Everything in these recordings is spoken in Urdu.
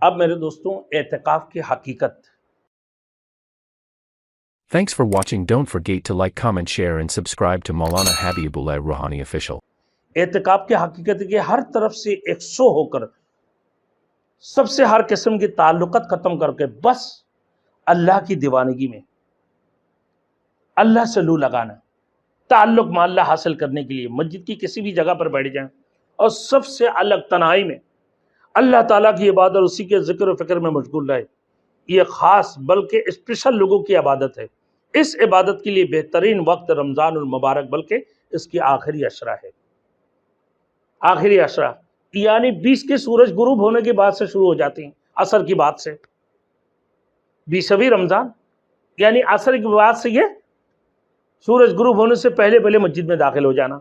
اب میرے دوستوں اعتکاف کی حقیقت. Thanks for watching. Don't forget to like, comment, share and subscribe to Maulana Habibullah Rouhani Official. اعتکاف کی حقیقت ہے کہ ہر طرف سے 100 ہو کر سب سے ہر قسم کی تعلقات ختم کر کے بس اللہ کی دیوانگی میں اللہ سے لو لگانا، تعلق مع اللہ حاصل کرنے کے لیے مسجد کی کسی بھی جگہ پر بیٹھ جائیں اور سب سے الگ تنہائی میں اللہ تعالیٰ کی عبادت اور اسی کے ذکر و فکر میں مشغول رہے. یہ خاص بلکہ اسپیشل لوگوں کی عبادت ہے. اس عبادت کے لیے بہترین وقت رمضان المبارک بلکہ اس کی آخری عشرہ ہے. آخری عشرہ یعنی 20 کے سورج غروب ہونے کے بعد سے شروع ہو جاتی ہیں، عصر کی بعد سے. 20ویں رمضان یعنی عصر کی بعد سے یہ سورج غروب ہونے سے پہلے پہلے مسجد میں داخل ہو جانا.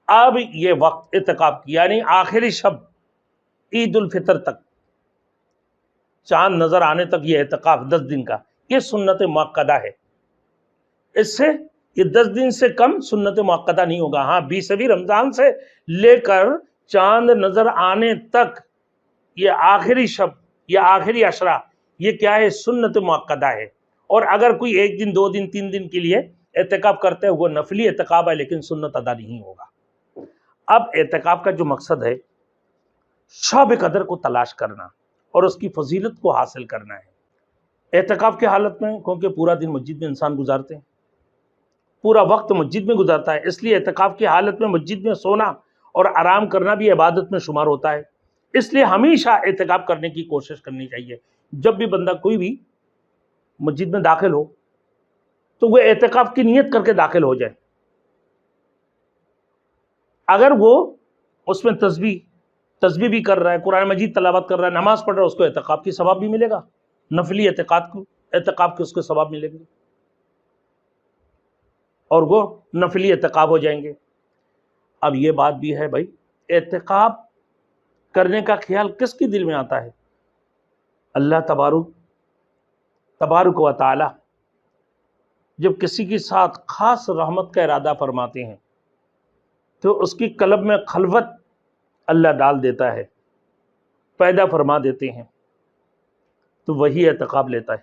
اب یہ وقت اعتکاف کی یعنی آخری شب عید الفطر تک، چاند نظر آنے تک یہ اعتکاف 10 دن کا، یہ سنت مؤکدہ ہے. اس سے یہ 10 دن سے کم سنت مؤکدہ نہیں ہوگا. ہاں 20ویں رمضان سے لے کر چاند نظر آنے تک یہ آخری شب یا آخری عشرہ یہ کیا ہے؟ سنت مؤکدہ ہے. اور اگر کوئی 1 دن 2 دن 3 دن کے لیے اعتکاف کرتے ہیں وہ نفلی اعتکاف ہے لیکن سنت ادا نہیں ہوگا. اب اعتکاف کا جو مقصد ہے شب قدر کو تلاش کرنا اور اس کی فضیلت کو حاصل کرنا ہے. اعتکاف کی حالت میں کیونکہ پورا دن مسجد میں انسان گزارتے ہیں، پورا وقت مسجد میں گزارتا ہے، اس لیے اعتکاف کی حالت میں مسجد میں سونا اور آرام کرنا بھی عبادت میں شمار ہوتا ہے. اس لیے ہمیشہ اعتکاف کرنے کی کوشش کرنی چاہیے. جب بھی بندہ کوئی بھی مسجد میں داخل ہو تو وہ اعتکاف کی نیت کر کے داخل ہو جائے. اگر وہ اس میں تسبیح بھی کر رہا ہے، قرآن مجید تلاوت کر رہا ہے، نماز پڑھ رہا ہے، اس کو اعتکاف کی ثواب بھی ملے گا، نفلی اعتکاف کے اس کو ثواب ملے گا اور وہ نفلی اعتکاف ہو جائیں گے. اب یہ بات بھی ہے بھائی، اعتکاف کرنے کا خیال کس کے دل میں آتا ہے؟ اللہ تبارک و تعالی جب کسی کے ساتھ خاص رحمت کا ارادہ فرماتے ہیں تو اس کی قلب میں خلوت اللہ ڈال دیتا ہے، پیدا فرما دیتے ہیں، تو وہی اعتکاف لیتا ہے.